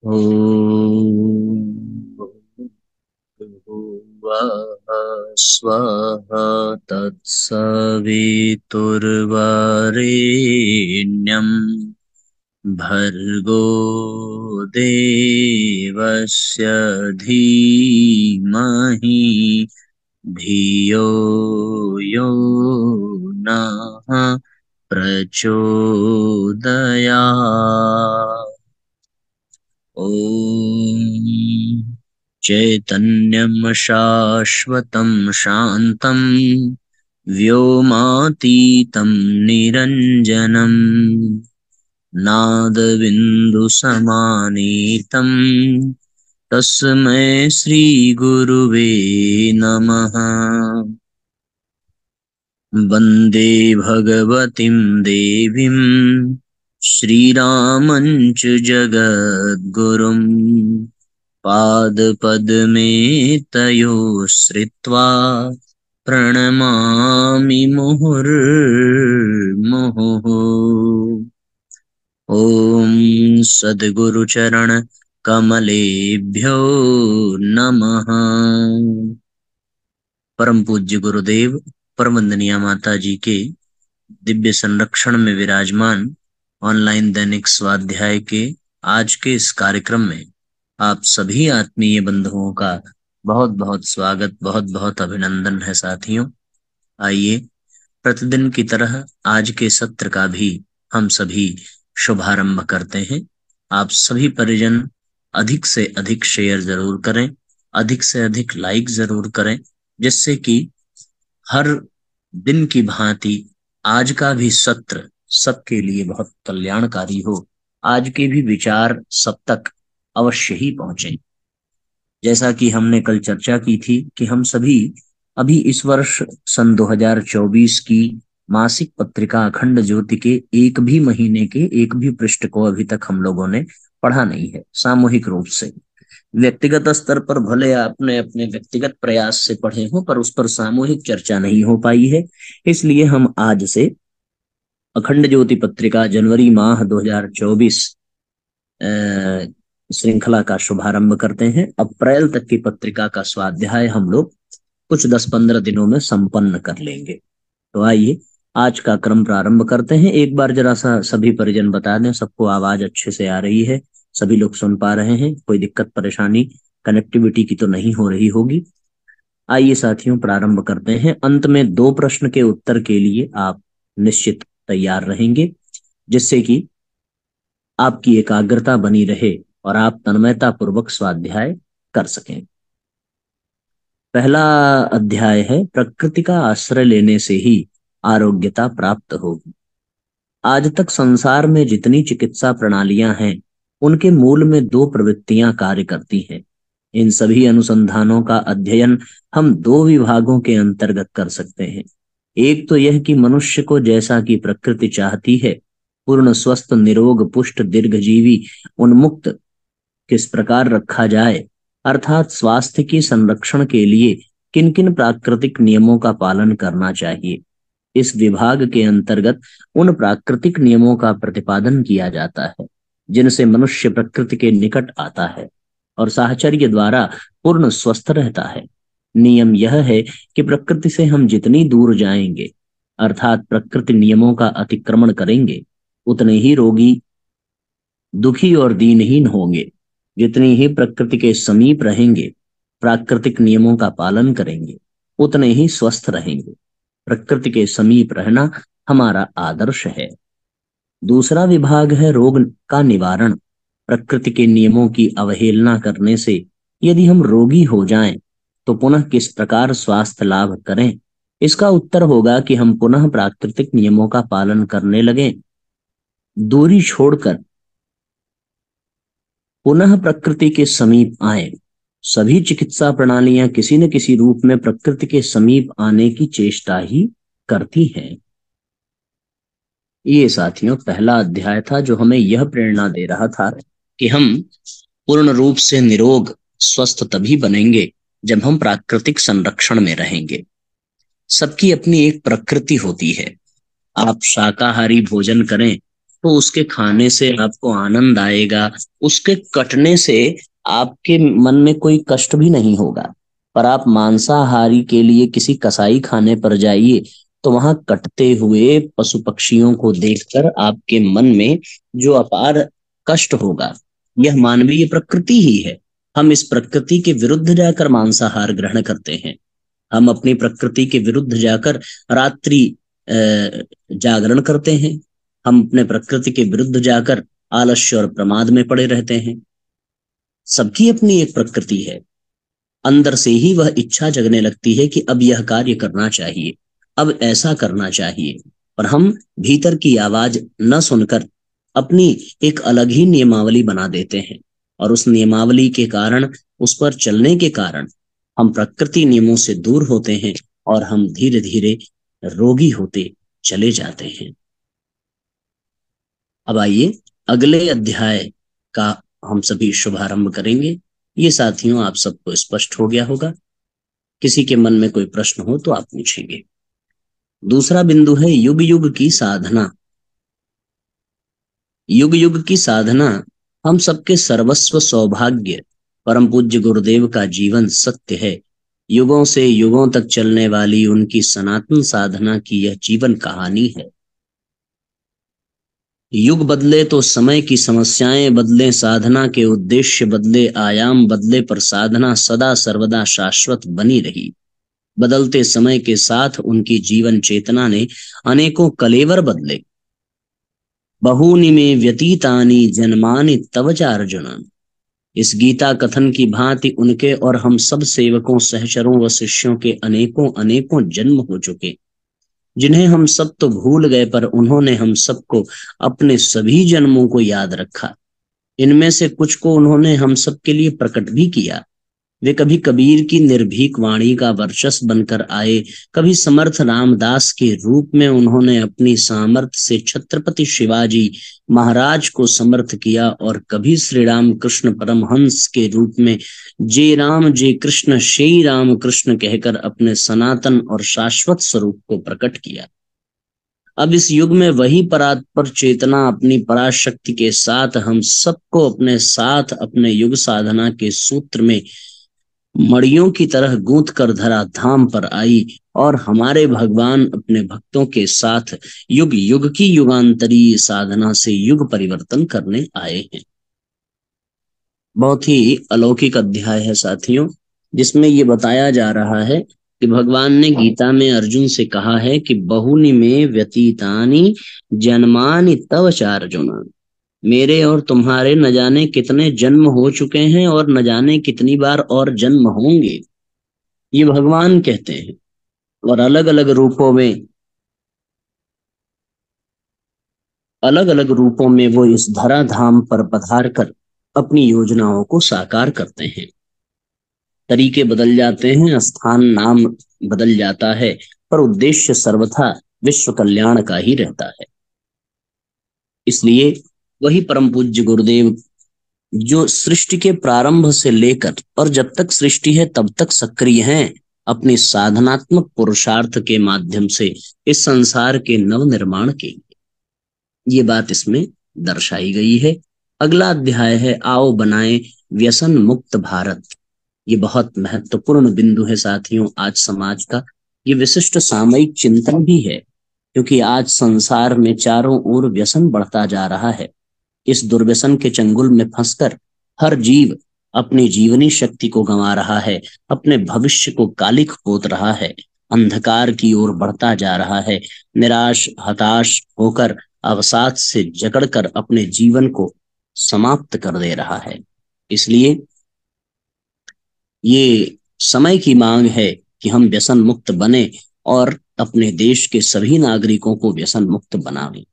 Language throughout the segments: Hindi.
ॐ भुवः स्वः तत्सवितुर्वरेण्यं भर्गो देवस्य धीमहि धियो यो नः प्रचोदयात्। ॐ चैतन्यं शाश्वतं शान्तं व्योमातीतं निरञ्जनं नादबिन्दुसमानीतं तस्मै श्रीगुरुवे नमः। वन्दे भगवतीं देवीं श्रीरामं च जगद्गुरुं पादपद्मे तयो श्रित्वा प्रणमामि मुहुर्मुहुः। ॐ सद्गुरुचरण कमलेभ्यो नमः। परम पूज्य गुरुदेव परम वंदनीय माता जी के दिव्य संरक्षण में विराजमान ऑनलाइन दैनिक स्वाध्याय के आज के इस कार्यक्रम में आप सभी आत्मीय बंधुओं का बहुत बहुत स्वागत, बहुत बहुत अभिनंदन है साथियों। आइए प्रतिदिन की तरह आज के सत्र का भी हम सभी शुभारंभ करते हैं। आप सभी परिजन अधिक से अधिक शेयर जरूर करें, अधिक से अधिक लाइक जरूर करें, जिससे कि हर दिन की भांति आज का भी सत्र सबके लिए बहुत कल्याणकारी हो, आज के भी विचार सब तक अवश्य ही पहुंचे। जैसा कि हमने कल चर्चा की थी कि हम सभी अभी इस वर्ष सन 2024 की मासिक पत्रिका अखंड ज्योति के एक भी महीने के एक भी पृष्ठ को अभी तक हम लोगों ने पढ़ा नहीं है सामूहिक रूप से। व्यक्तिगत स्तर पर भले आपने अपने व्यक्तिगत प्रयास से पढ़े हो, पर उस पर सामूहिक चर्चा नहीं हो पाई है। इसलिए हम आज से अखंड ज्योति पत्रिका जनवरी माह 2024 श्रृंखला का शुभारंभ करते हैं। अप्रैल तक की पत्रिका का स्वाध्याय हम लोग कुछ 10-15 दिनों में संपन्न कर लेंगे। तो आइए आज का क्रम प्रारंभ करते हैं। एक बार जरा सा सभी परिजन बता दें, सबको आवाज अच्छे से आ रही है, सभी लोग सुन पा रहे हैं, कोई दिक्कत परेशानी कनेक्टिविटी की तो नहीं हो रही होगी। आइए साथियों प्रारंभ करते हैं। अंत में 2 प्रश्न के उत्तर के लिए आप निश्चित तैयार रहेंगे, जिससे कि आपकी एकाग्रता बनी रहे और आप तन्मयता पूर्वक स्वाध्याय कर सकें। पहला अध्याय है प्रकृति का आश्रय लेने से ही आरोग्यता प्राप्त होगी। आज तक संसार में जितनी चिकित्सा प्रणालियां हैं, उनके मूल में 2 प्रवृत्तियां कार्य करती हैं। इन सभी अनुसंधानों का अध्ययन हम 2 विभागों के अंतर्गत कर सकते हैं। एक तो यह कि मनुष्य को जैसा कि प्रकृति चाहती है, पूर्ण स्वस्थ निरोग पुष्ट दीर्घजीवी उन्मुक्त किस प्रकार रखा जाए, अर्थात स्वास्थ्य के संरक्षण के लिए किन किन प्राकृतिक नियमों का पालन करना चाहिए। इस विभाग के अंतर्गत उन प्राकृतिक नियमों का प्रतिपादन किया जाता है जिनसे मनुष्य प्रकृति के निकट आता है और साहचर्य द्वारा पूर्ण स्वस्थ रहता है। नियम यह है कि प्रकृति से हम जितनी दूर जाएंगे, अर्थात प्रकृति नियमों का अतिक्रमण करेंगे, उतने ही रोगी, दुखी और दीनहीन होंगे। जितनी ही प्रकृति के समीप रहेंगे, प्राकृतिक नियमों का पालन करेंगे, उतने ही स्वस्थ रहेंगे। प्रकृति के समीप रहना हमारा आदर्श है। दूसरा विभाग है रोग का निवारण। प्रकृति के नियमों की अवहेलना करने से यदि हम रोगी हो जाएं, तो पुनः किस प्रकार स्वास्थ्य लाभ करें? इसका उत्तर होगा कि हम पुनः प्राकृतिक नियमों का पालन करने लगें, दूरी छोड़कर पुनः प्रकृति के समीप आए। सभी चिकित्सा प्रणालियां किसी न किसी रूप में प्रकृति के समीप आने की चेष्टा ही करती हैं। ये साथियों पहला अध्याय था, जो हमें यह प्रेरणा दे रहा था कि हम पूर्ण रूप से निरोग स्वस्थ तभी बनेंगे जब हम प्राकृतिक संरक्षण में रहेंगे। सबकी अपनी एक प्रकृति होती है। आप शाकाहारी भोजन करें तो उसके खाने से आपको आनंद आएगा, उसके कटने से आपके मन में कोई कष्ट भी नहीं होगा। पर आप मांसाहारी के लिए किसी कसाई खाने पर जाइए, तो वहां कटते हुए पशु पक्षियों को देखकर आपके मन में जो अपार कष्ट होगा, यह मानवीय प्रकृति ही है। हम इस प्रकृति के विरुद्ध जाकर मांसाहार ग्रहण करते हैं। हम अपनी प्रकृति के विरुद्ध जाकर रात्रि जागरण करते हैं। हम अपने प्रकृति के विरुद्ध जाकर आलस्य और प्रमाद में पड़े रहते हैं। सबकी अपनी एक प्रकृति है। अंदर से ही वह इच्छा जगने लगती है कि अब यह कार्य करना चाहिए, अब ऐसा करना चाहिए। पर हम भीतर की आवाज न सुनकर अपनी एक अलग ही नियमावली बना देते हैं, और उस नियमावली के कारण, उस पर चलने के कारण हम प्रकृति नियमों से दूर होते हैं और हम धीरे धीरे रोगी होते चले जाते हैं। अब आइए अगले अध्याय का हम सभी शुभारंभ करेंगे। ये साथियों आप सबको स्पष्ट हो गया होगा। किसी के मन में कोई प्रश्न हो तो आप पूछेंगे। दूसरा बिंदु है युग युग की साधना। युग युग की साधना हम सबके सर्वस्व सौभाग्य परम पूज्य गुरुदेव का जीवन सत्य है। युगों से युगों तक चलने वाली उनकी सनातन साधना की यह जीवन कहानी है। युग बदले तो समय की समस्याएं बदले, साधना के उद्देश्य बदले, आयाम बदले, पर साधना सदा सर्वदा शाश्वत बनी रही। बदलते समय के साथ उनकी जीवन चेतना ने अनेकों कलेवर बदले। बहूनि में व्यतीतानि जन्मानि तव च अर्जुन। इस गीता कथन की भांति उनके और हम सब सेवकों, सहचरों व शिष्यों के अनेकों अनेकों जन्म हो चुके, जिन्हें हम सब तो भूल गए, पर उन्होंने हम सबको अपने सभी जन्मों को याद रखा। इनमें से कुछ को उन्होंने हम सब के लिए प्रकट भी किया। वे कभी कबीर की निर्भीक वाणी का वर्चस्व बनकर आए, कभी समर्थ रामदास के रूप में उन्होंने अपनी सामर्थ्य से छत्रपति शिवाजी महाराज को समर्थ किया, और कभी श्री राम कृष्ण परमहंस के रूप में जय कृष्ण श्री राम कृष्ण कहकर अपने सनातन और शाश्वत स्वरूप को प्रकट किया। अब इस युग में वही परात्पर चेतना अपनी पराशक्ति के साथ हम सबको अपने साथ अपने युग साधना के सूत्र में मड़ियों की तरह गूंथ कर धरा धाम पर आई, और हमारे भगवान अपने भक्तों के साथ युग युग की युगांतरीय साधना से युग परिवर्तन करने आए हैं। बहुत ही अलौकिक अध्याय है साथियों, जिसमें ये बताया जा रहा है कि भगवान ने गीता में अर्जुन से कहा है कि बहुनि में व्यतीतानि जन्मानि तव च अर्जुन। मेरे और तुम्हारे न जाने कितने जन्म हो चुके हैं, और न जाने कितनी बार और जन्म होंगे, ये भगवान कहते हैं। और अलग अलग रूपों में वो इस धराधाम पर पधार कर अपनी योजनाओं को साकार करते हैं। तरीके बदल जाते हैं, स्थान नाम बदल जाता है, पर उद्देश्य सर्वथा विश्व कल्याण का ही रहता है। इसलिए वही परम पूज्य गुरुदेव, जो सृष्टि के प्रारंभ से लेकर और जब तक सृष्टि है तब तक सक्रिय हैं, अपने साधनात्मक पुरुषार्थ के माध्यम से इस संसार के नव निर्माण के लिए, ये बात इसमें दर्शाई गई है। अगला अध्याय है आओ बनाएं व्यसन मुक्त भारत। ये बहुत महत्वपूर्ण बिंदु है साथियों आज समाज का। ये विशिष्ट सामयिक चिंतन भी है, क्योंकि आज संसार में चारों ओर व्यसन बढ़ता जा रहा है। इस दुर्व्यसन के चंगुल में फंसकर हर जीव अपनी जीवनी शक्ति को गंवा रहा है, अपने भविष्य को कालिख पोत रहा है, अंधकार की ओर बढ़ता जा रहा है, निराश हताश होकर अवसाद से जकड़कर अपने जीवन को समाप्त कर दे रहा है। इसलिए ये समय की मांग है कि हम व्यसन मुक्त बने और अपने देश के सभी नागरिकों को व्यसन मुक्त बनावें।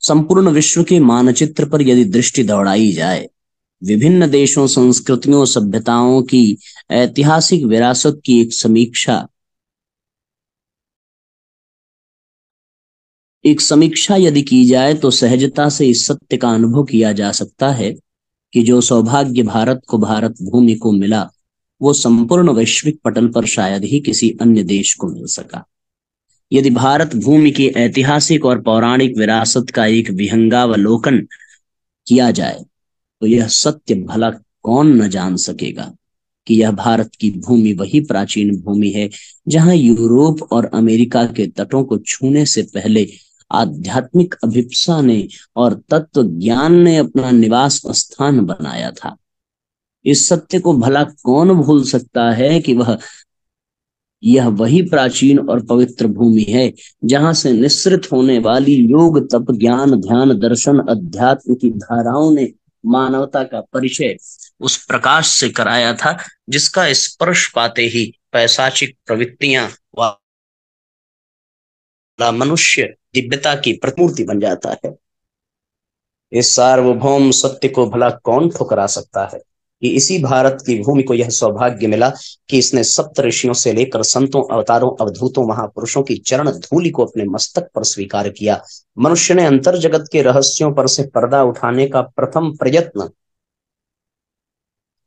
संपूर्ण विश्व के मानचित्र पर यदि दृष्टि दौड़ाई जाए, विभिन्न देशों, संस्कृतियों, सभ्यताओं की ऐतिहासिक विरासत की एक समीक्षा यदि की जाए, तो सहजता से इस सत्य का अनुभव किया जा सकता है कि जो सौभाग्य भारत को, भारत भूमि को मिला, वो संपूर्ण वैश्विक पटल पर शायद ही किसी अन्य देश को मिल सका। यदि भारत भूमि की ऐतिहासिक और पौराणिक विरासत का एक विहंगावलोकन किया जाए तो यह सत्य भला कौन न जान सकेगा कि यह भारत की भूमि वही प्राचीन भूमि है जहां यूरोप और अमेरिका के तटों को छूने से पहले आध्यात्मिक अभिप्सा ने और तत्व ज्ञान ने अपना निवास स्थान बनाया था। इस सत्य को भला कौन भूल सकता है कि यह वही प्राचीन और पवित्र भूमि है जहां से निस्सृत होने वाली योग तप ज्ञान ध्यान दर्शन अध्यात्म की धाराओं ने मानवता का परिचय उस प्रकाश से कराया था जिसका स्पर्श पाते ही पैशाचिक प्रवृत्तियां वाला मनुष्य दिव्यता की प्रतिमूर्ति बन जाता है। इस सार्वभौम सत्य को भला कौन ठुकरा सकता है कि इसी भारत की भूमि को यह सौभाग्य मिला कि इसने सप्त ऋषियों से लेकर संतों अवतारों अवधूतों महापुरुषों की चरण धूलि को अपने मस्तक पर स्वीकार किया। मनुष्य ने अंतर जगत के रहस्यों पर से पर्दा उठाने का प्रथम प्रयत्न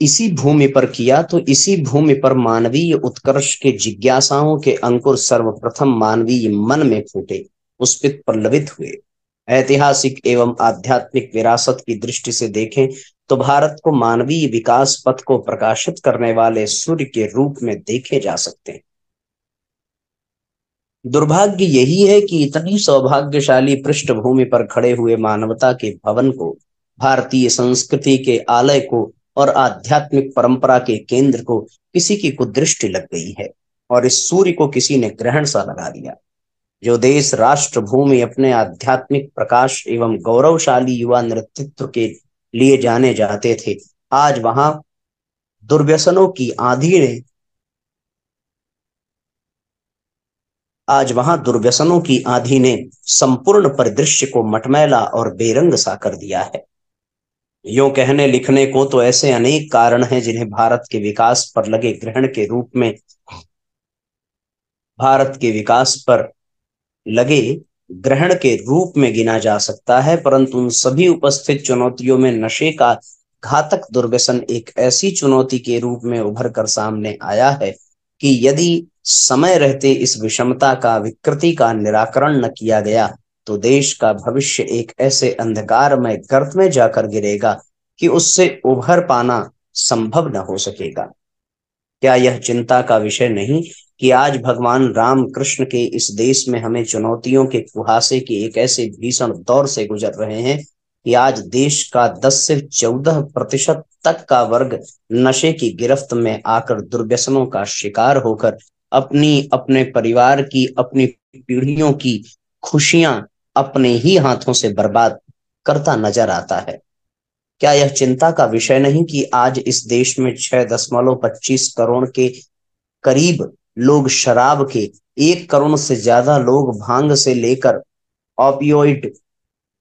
इसी भूमि पर किया तो इसी भूमि पर मानवीय उत्कर्ष के जिज्ञासाओं के अंकुर सर्वप्रथम मानवीय मन में फूटे, पुष्पित पल्लवित हुए। ऐतिहासिक एवं आध्यात्मिक विरासत की दृष्टि से देखें तो भारत को मानवीय विकास पथ को प्रकाशित करने वाले सूर्य के रूप में देखे जा सकते हैं। दुर्भाग्य यही है कि इतनी सौभाग्यशाली पृष्ठभूमि पर खड़े हुए मानवता के भवन को, भारतीय संस्कृति के आलय को और आध्यात्मिक परंपरा के केंद्र को किसी की कुदृष्टि लग गई है और इस सूर्य को किसी ने ग्रहण सा लगा दिया। जो देश राष्ट्र भूमि अपने आध्यात्मिक प्रकाश एवं गौरवशाली युवा नेतृत्व के लिए जाने जाते थे, आज वहां दुर्व्यसनों की आंधी ने संपूर्ण परिदृश्य को मटमैला और बेरंग सा कर दिया है। यूं कहने लिखने को तो ऐसे अनेक कारण हैं जिन्हें भारत के विकास पर लगे ग्रहण के रूप में गिना जा सकता है, परंतु उन सभी उपस्थित चुनौतियों में नशे का घातक दुर्व्यसन एक ऐसी चुनौती के रूप में उभर कर सामने आया है कि यदि समय रहते इस विषमता का विकृति का निराकरण न किया गया तो देश का भविष्य एक ऐसे अंधकारमय गर्त में जाकर गिरेगा कि उससे उभर पाना संभव न हो सकेगा। क्या यह चिंता का विषय नहीं कि आज भगवान राम कृष्ण के इस देश में हमें चुनौतियों के कुहासे के एक ऐसे भीषण दौर से गुजर रहे हैं कि आज देश का 10 से 14% तक का वर्ग नशे की गिरफ्त में आकर दुर्व्यसनों का शिकार होकर अपने परिवार की अपनी पीढ़ियों की खुशियां अपने ही हाथों से बर्बाद करता नजर आता है। क्या यह चिंता का विषय नहीं कि आज इस देश में 6.25 करोड़ के करीब लोग शराब के, 1 करोड़ से ज्यादा लोग भांग से लेकर ओपियोइड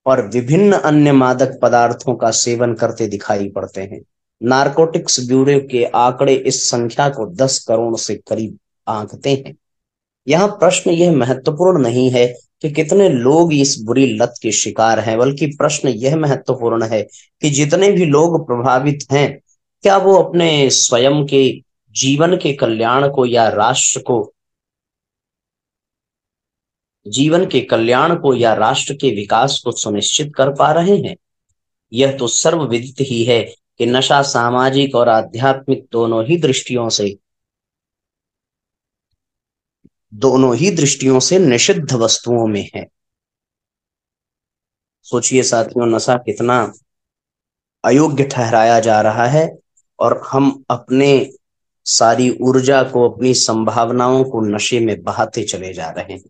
और विभिन्न अन्य मादक पदार्थों का सेवन करते दिखाई पड़ते हैं। नारकोटिक्स ब्यूरो के आंकड़े इस संख्या को 10 करोड़ से करीब आंकते हैं। यहाँ प्रश्न यह महत्वपूर्ण नहीं है कि कितने लोग इस बुरी लत के शिकार हैं, बल्कि प्रश्न यह महत्वपूर्ण है कि जितने भी लोग प्रभावित हैं, क्या वो अपने स्वयं के जीवन के कल्याण को या राष्ट्र के विकास को सुनिश्चित कर पा रहे हैं। यह तो सर्वविदित ही है कि नशा सामाजिक और आध्यात्मिक दोनों ही दृष्टियों से निषिद्ध वस्तुओं में है। सोचिए साथियों, नशा कितना अयोग्य ठहराया जा रहा है और हम अपने सारी ऊर्जा को, अपनी संभावनाओं को नशे में बहाते चले जा रहे हैं।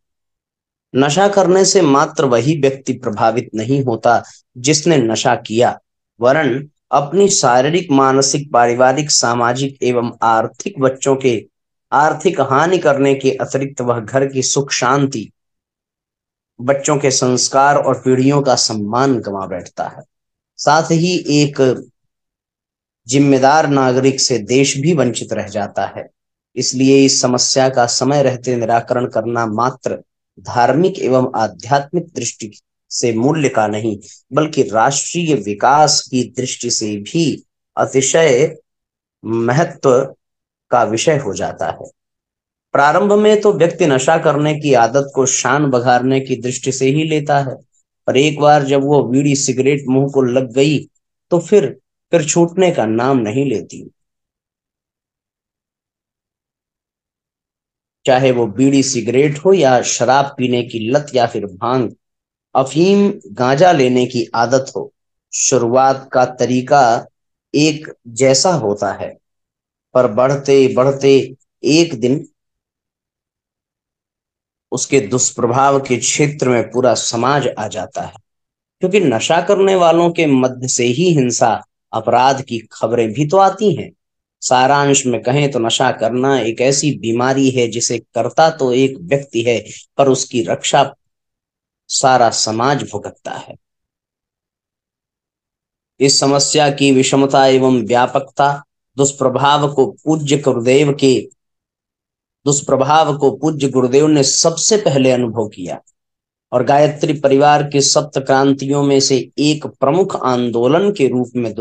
नशा करने से मात्र वही व्यक्ति प्रभावित नहीं होता जिसने नशा किया, वरन अपनी शारीरिक मानसिक पारिवारिक सामाजिक एवं आर्थिक बच्चों के आर्थिक हानि करने के अतिरिक्त वह घर की सुख शांति, बच्चों के संस्कार और पीढ़ियों का सम्मान गंवा बैठता है। साथ ही एक जिम्मेदार नागरिक से देश भी वंचित रह जाता है। इसलिए इस समस्या का समय रहते निराकरण करना मात्र धार्मिक एवं आध्यात्मिक दृष्टि से मूल्य का नहीं, बल्कि राष्ट्रीय विकास की दृष्टि से भी अतिशय महत्व का विषय हो जाता है। प्रारंभ में तो व्यक्ति नशा करने की आदत को शान बघारने की दृष्टि से ही लेता है, पर एक बार जब वो बीड़ी सिगरेट मुंह को लग गई तो फिर छूटने का नाम नहीं लेती। चाहे वो बीड़ी सिगरेट हो या शराब पीने की लत या फिर भांग, अफीम, गांजा लेने की आदत हो, शुरुआत का तरीका एक जैसा होता है, पर बढ़ते बढ़ते एक दिन उसके दुष्प्रभाव के क्षेत्र में पूरा समाज आ जाता है। क्योंकि नशा करने वालों के मध्य से ही हिंसा, अपराध की खबरें भी तो आती हैं। सारांश में कहें तो नशा करना एक ऐसी बीमारी है जिसे करता तो एक व्यक्ति है, पर उसकी रक्षा सारा समाज भुगतता है। इस समस्या की विषमता एवं व्यापकता दुष्प्रभाव को पूज्य गुरुदेव के दुष्प्रभाव को पूज्य गुरुदेव ने सबसे पहले अनुभव किया और गायत्री परिवार के सप्त क्रांतियों में से एक प्रमुख आंदोलन के रूप में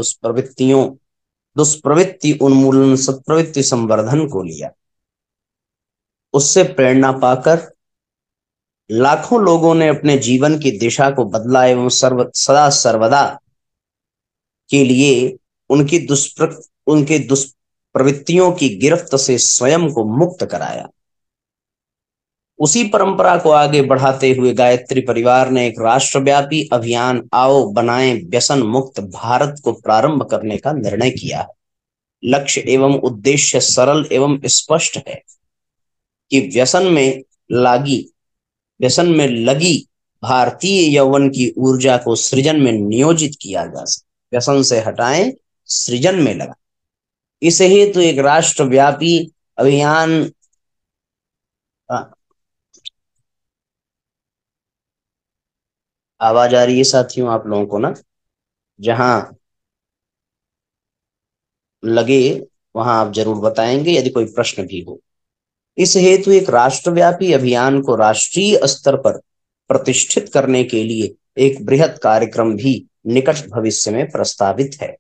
दुष्प्रवृत्ति उन्मूलन, सत्प्रवृत्ति संवर्धन को लिया। उससे प्रेरणा पाकर लाखों लोगों ने अपने जीवन की दिशा को बदला एवं सदा सर्वदा के लिए उनके दुष्प्रवृत्तियों की गिरफ्त से स्वयं को मुक्त कराया। उसी परंपरा को आगे बढ़ाते हुए गायत्री परिवार ने एक राष्ट्रव्यापी अभियान आओ बनाएं व्यसन मुक्त भारत को प्रारंभ करने का निर्णय किया। लक्ष्य एवं उद्देश्य सरल एवं स्पष्ट है कि व्यसन में लगी भारतीय यौवन की ऊर्जा को सृजन में नियोजित किया जा सके। व्यसन से हटाएं, सृजन में लगा। इस हेतु एक राष्ट्रव्यापी अभियान आवाज आ रही है साथियों आप लोगों को ना? जहां लगे वहां आप जरूर बताएंगे यदि कोई प्रश्न भी हो। इस हेतु एक राष्ट्रव्यापी अभियान को राष्ट्रीय स्तर पर प्रतिष्ठित करने के लिए एक बृहत कार्यक्रम भी निकट भविष्य में प्रस्तावित है।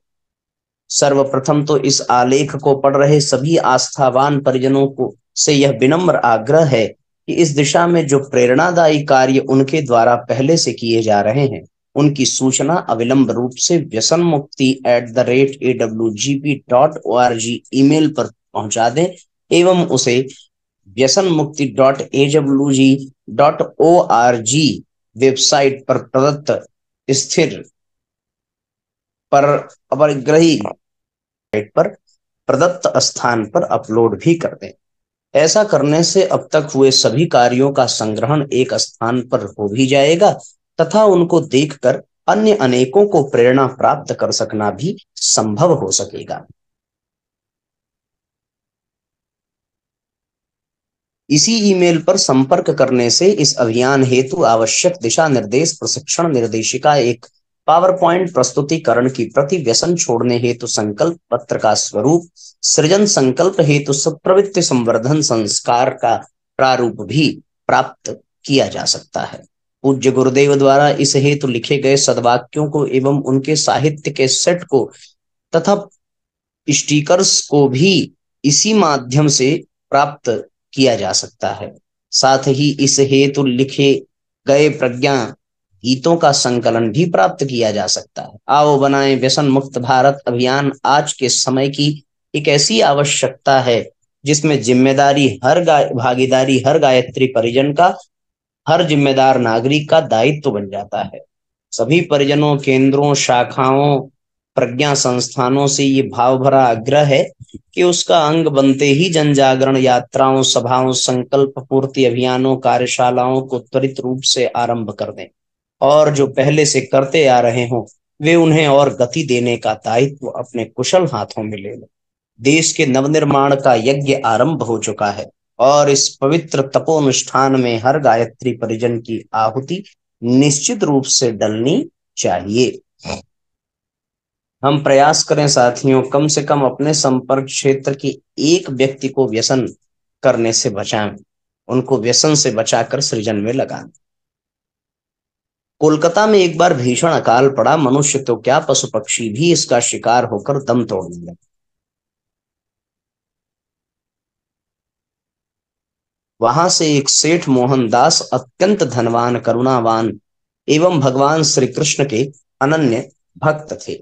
सर्वप्रथम तो इस आलेख को पढ़ रहे सभी आस्थावान परिजनों को से यह विनम्र आग्रह है कि इस दिशा में जो प्रेरणादायी कार्य उनके द्वारा पहले से किए जा रहे हैं उनकी सूचना अविलंब रूप से व्यसनमुक्ति@awgp.org ईमेल पर पहुंचा दें एवं उसे व्यसनमुक्ति.awg.org वेबसाइट पर प्रदत्त स्थिर पर अपरिग्रही पर प्रदत्त स्थान पर अपलोड भी कर दें। ऐसा करने से अब तक हुए सभी कार्यों का संग्रहण एक स्थान पर हो भी जाएगा तथा उनको देखकर अन्य अनेकों को प्रेरणा प्राप्त कर सकना भी संभव हो सकेगा। इसी ईमेल पर संपर्क करने से इस अभियान हेतु आवश्यक दिशा निर्देश, प्रशिक्षण निर्देशिका, एक पावर पॉइंट प्रस्तुतिकरण की प्रति, व्यसन छोड़ने हेतु संकल्प पत्र का स्वरूप, सृजन संकल्प हेतु सत्प्रवृत्ति संवर्धन संस्कार का प्रारूप भी प्राप्त किया जा सकता है। पूज्य गुरुदेव द्वारा इस हेतु लिखे गए सद्वाक्यों को एवं उनके साहित्य के सेट को तथा स्टिकर्स को भी इसी माध्यम से प्राप्त किया जा सकता है। साथ ही इस हेतु लिखे गए प्रज्ञा गीतों का संकलन भी प्राप्त किया जा सकता है। आओ बनाएं व्यसन मुक्त भारत अभियान आज के समय की एक ऐसी आवश्यकता है जिसमें भागीदारी हर गायत्री परिजन का, हर जिम्मेदार नागरिक का दायित्व बन जाता है। सभी परिजनों, केंद्रों, शाखाओं, प्रज्ञा संस्थानों से ये भाव भरा आग्रह है कि उसका अंग बनते ही जन जागरण यात्राओं, सभाओं, संकल्प पूर्ति अभियानों, कार्यशालाओं को त्वरित रूप से आरंभ कर दें और जो पहले से करते आ रहे हों वे उन्हें और गति देने का दायित्व अपने कुशल हाथों में ले लें। देश के नवनिर्माण का यज्ञ आरंभ हो चुका है और इस पवित्र तपोनुष्ठान में हर गायत्री परिजन की आहुति निश्चित रूप से डलनी चाहिए। हम प्रयास करें साथियों, कम से कम अपने संपर्क क्षेत्र के एक व्यक्ति को व्यसन करने से बचाएं, उनको व्यसन से बचाकर सृजन में लगाएं। कोलकाता में एक बार भीषण अकाल पड़ा, मनुष्य तो क्या पशु पक्षी भी इसका शिकार होकर दम तोड़ दिया। वहां से एक सेठ मोहनदास अत्यंत धनवान, करुणावान एवं भगवान श्री कृष्ण के अनन्य भक्त थे।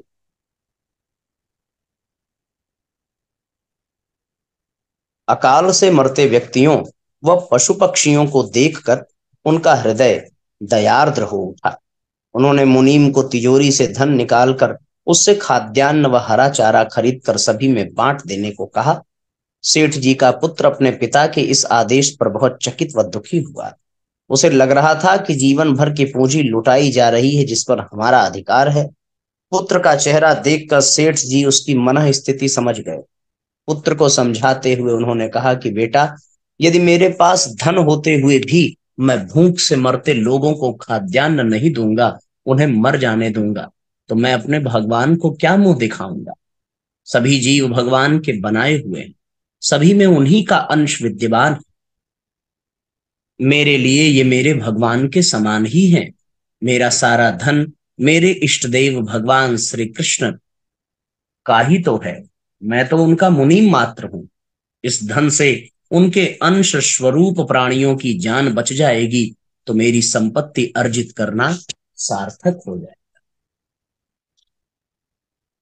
अकाल से मरते व्यक्तियों व पशु पक्षियों को देखकर उनका हृदय दयार्द्र हो उठा। उन्होंने मुनीम को तिजोरी से धन निकालकर उससे खाद्यान्न व हरा चारा खरीद कर सभी में बांट देने को कहा। सेठ जी का पुत्र अपने पिता के इस आदेश पर बहुत चकित व दुखी हुआ। उसे लग रहा था कि जीवन भर की पूंजी लुटाई जा रही है जिस पर हमारा अधिकार है। पुत्र का चेहरा देखकर सेठ जी उसकी मनः स्थिति समझ गए। पुत्र को समझाते हुए उन्होंने कहा कि बेटा, यदि मेरे पास धन होते हुए भी मैं भूख से मरते लोगों को खाद्यान्न नहीं दूंगा, उन्हें मर जाने दूंगा, तो मैं अपने भगवान को क्या मुंह दिखाऊंगा। सभी जीव भगवान के बनाए हुए हैं, सभी में उन्हीं का अंश विद्यमान। मेरे लिए ये मेरे भगवान के समान ही हैं। मेरा सारा धन मेरे इष्ट देव भगवान श्री कृष्ण का ही तो है। मैं तो उनका मुनीम मात्र हूं। इस धन से उनके अंश स्वरूप प्राणियों की जान बच जाएगी तो मेरी संपत्ति अर्जित करना सार्थक हो जाए।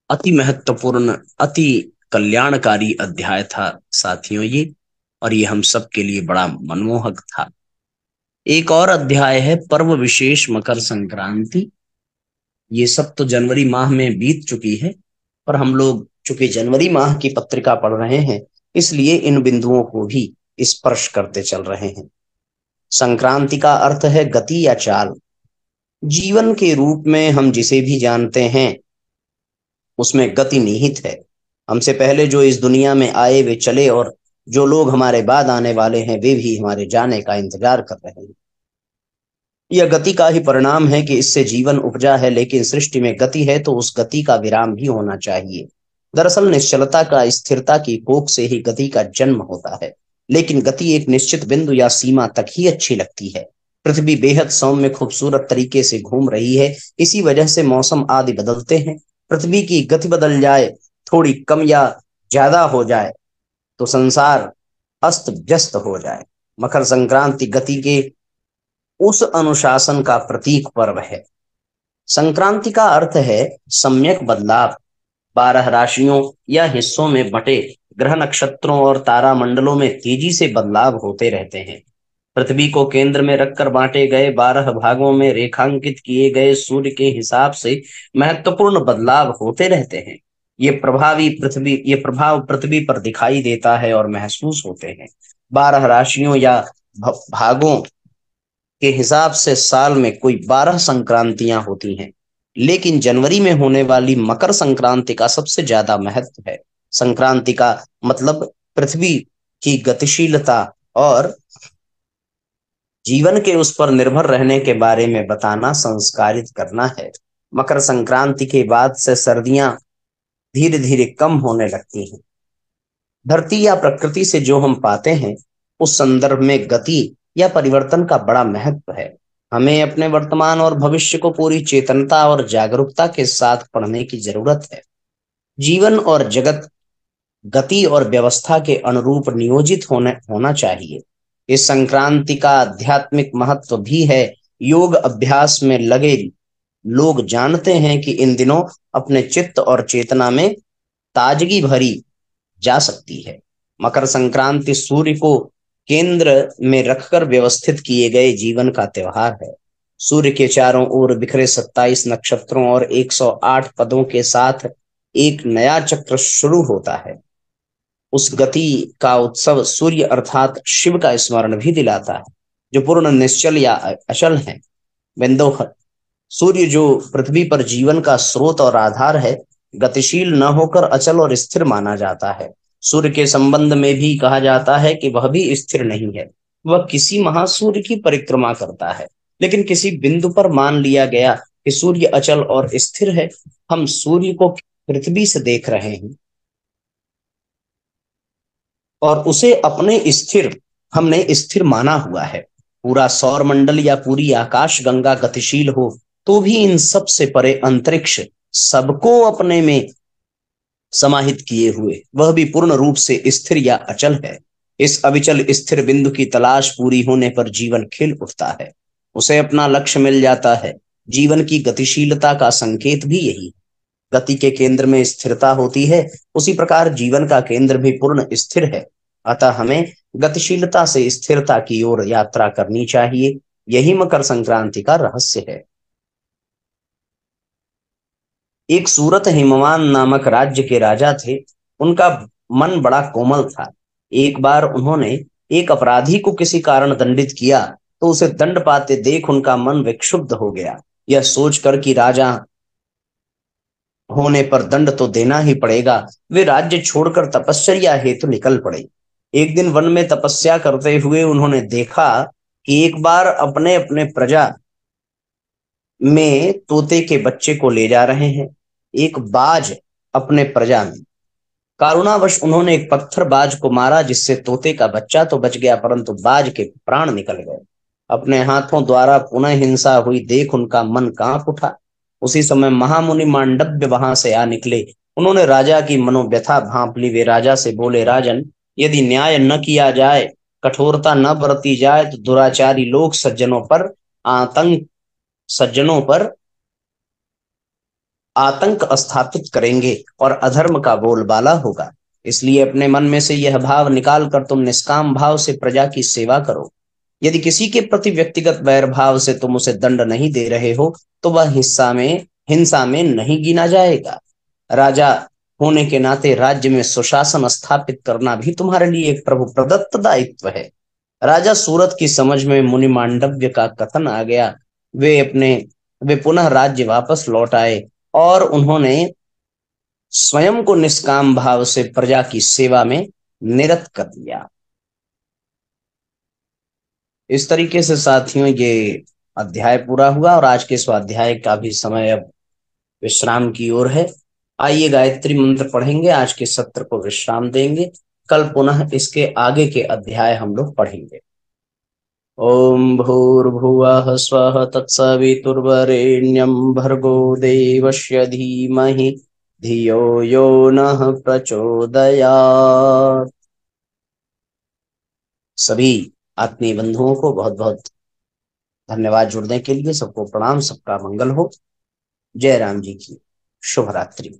अति महत्वपूर्ण, अति कल्याणकारी अध्याय था साथियों ये, और ये हम सब के लिए बड़ा मनमोहक था। एक और अध्याय है पर्व विशेष मकर संक्रांति। ये सब तो जनवरी माह में बीत चुकी है, पर हम लोग चूंकि जनवरी माह की पत्रिका पढ़ रहे हैं इसलिए इन बिंदुओं को भी स्पर्श करते चल रहे हैं। संक्रांति का अर्थ है गति या चाल। जीवन के रूप में हम जिसे भी जानते हैं उसमें गति निहित है। हमसे पहले जो इस दुनिया में आए वे चले, और जो लोग हमारे बाद आने वाले हैं वे भी हमारे जाने का इंतजार कर रहे हैं। यह गति का ही परिणाम है कि इससे जीवन उपजा है, लेकिन सृष्टि में गति है तो उस गति का विराम भी होना चाहिए। दरअसल निश्चलता का, स्थिरता की कोख से ही गति का जन्म होता है, लेकिन गति एक निश्चित बिंदु या सीमा तक ही अच्छी लगती है। पृथ्वी बेहद सौम्य खूबसूरत तरीके से घूम रही है, इसी वजह से मौसम आदि बदलते हैं। पृथ्वी की गति बदल जाए, थोड़ी कम या ज्यादा हो जाए तो संसार अस्त व्यस्त हो जाए। मकर संक्रांति गति के उस अनुशासन का प्रतीक पर्व है। संक्रांति का अर्थ है सम्यक बदलाव। 12 राशियों या हिस्सों में बटे ग्रह नक्षत्रों और तारामंडलों में तेजी से बदलाव होते रहते हैं। पृथ्वी को केंद्र में रखकर बांटे गए 12 भागों में रेखांकित किए गए सूर्य के हिसाब से महत्वपूर्ण बदलाव होते रहते हैं। ये प्रभाव पृथ्वी पर दिखाई देता है और महसूस होते हैं। 12 राशियों या भागों के हिसाब से साल में कोई 12 संक्रांतियां होती हैं, लेकिन जनवरी में होने वाली मकर संक्रांति का सबसे ज्यादा महत्व है। संक्रांति का मतलब पृथ्वी की गतिशीलता और जीवन के उस पर निर्भर रहने के बारे में बताना, संस्कारित करना है। मकर संक्रांति के बाद से सर्दियां धीरे धीरे कम होने लगती हैं। धरती या प्रकृति से जो हम पाते हैं उस संदर्भ में गति या परिवर्तन का बड़ा महत्व है। हमें अपने वर्तमान और भविष्य को पूरी चेतनता और जागरूकता के साथ पढ़ने की जरूरत है। जीवन और जगत गति और व्यवस्था के अनुरूप नियोजित होना चाहिए। इस संक्रांति का आध्यात्मिक महत्व भी है। योग अभ्यास में लगे लोग जानते हैं कि इन दिनों अपने चित्त और चेतना में ताजगी भरी जा सकती है। मकर संक्रांति सूर्य को केंद्र में रखकर व्यवस्थित किए गए जीवन का त्योहार है। सूर्य के चारों ओर बिखरे 27 नक्षत्रों और 108 पदों के साथ एक नया चक्र शुरू होता है। उस गति का उत्सव सूर्य अर्थात शिव का स्मरण भी दिलाता है, जो पूर्ण निश्चल या अचल है। बिंदु सूर्य जो पृथ्वी पर जीवन का स्रोत और आधार है, गतिशील न होकर अचल और स्थिर माना जाता है। सूर्य के संबंध में भी कहा जाता है कि वह भी स्थिर नहीं है, वह किसी महासूर्य की परिक्रमा करता है। लेकिन किसी बिंदु पर मान लिया गया कि सूर्य अचल और स्थिर है। हम सूर्य को पृथ्वी से देख रहे हैं और उसे हमने स्थिर माना हुआ है। पूरा सौर मंडल या पूरी आकाश गंगा गतिशील हो तो भी इन सब से परे अंतरिक्ष सबको अपने में समाहित किए हुए वह भी पूर्ण रूप से स्थिर या अचल है। इस अविचल स्थिर बिंदु की तलाश पूरी होने पर जीवन खिल उठता है, उसे अपना लक्ष्य मिल जाता है। जीवन की गतिशीलता का संकेत भी यही, गति के केंद्र में स्थिरता होती है, उसी प्रकार जीवन का केंद्र भी पूर्ण स्थिर है। अतः हमें गतिशीलता से स्थिरता की ओर यात्रा करनी चाहिए। यही मकर संक्रांति का रहस्य है। एक सूरत हिमवान नामक राज्य के राजा थे। उनका मन बड़ा कोमल था। एक बार उन्होंने एक अपराधी को किसी कारण दंडित किया, तो उसे दंड पाते देख उनका मन विक्षुब्ध हो गया। यह सोचकर कि राजा होने पर दंड तो देना ही पड़ेगा, वे राज्य छोड़कर तपश्चर्या हेतु निकल पड़े। एक दिन वन में तपस्या करते हुए उन्होंने देखा कि एक बार अपने अपने प्रजा में तोते के बच्चे को ले जा रहे हैं। एक बाज अपने प्रजा में, कारुणावश उन्होंने एक पत्थर बाज को मारा, जिससे तोते का बच्चा तो बच गया परंतु बाज के प्राण निकल गए। अपने हाथों द्वारा पुनः हिंसा हुई देख उनका मन कांप उठा। उसी समय महामुनि मांडव्य वहां से आ निकले। उन्होंने राजा की मनोव्यथा भांप ली। वे राजा से बोले, राजन, यदि न्याय न किया जाए, कठोरता न बरती जाए, तो दुराचारी लोग सज्जनों पर आतंक स्थापित करेंगे और अधर्म का बोलबाला होगा। इसलिए अपने मन में से यह भाव निकाल कर तुम निष्काम भाव से प्रजा की सेवा करो। यदि किसी के प्रति व्यक्तिगत वैर भाव से तुम उसे दंड नहीं दे रहे हो, तो वह हिंसा में नहीं गिना जाएगा। राजा होने के नाते राज्य में सुशासन स्थापित करना भी तुम्हारे लिए एक प्रभु प्रदत्त दायित्व है। राजा सूरत की समझ में मुनि मांडव्य का कथन आ गया। वे पुनः राज्य वापस लौट आए और उन्होंने स्वयं को निष्काम भाव से प्रजा की सेवा में निरत कर दिया। इस तरीके से साथियों ये अध्याय पूरा हुआ और आज के स्वाध्याय का भी समय अब विश्राम की ओर है। आइए गायत्री मंत्र पढ़ेंगे, आज के सत्र को विश्राम देंगे। कल पुनः इसके आगे के अध्याय हम लोग पढ़ेंगे। ओम भूर्भुवः स्वः तत्सवितुर्वरेण्यं भर्गो देवस्य धीमहि धियो यो नः प्रचोदयात्। सभी आत्मीय बंधुओं को बहुत बहुत धन्यवाद जुड़ने के लिए। सबको प्रणाम, सबका मंगल हो। जय राम जी की शुभ रात्रि।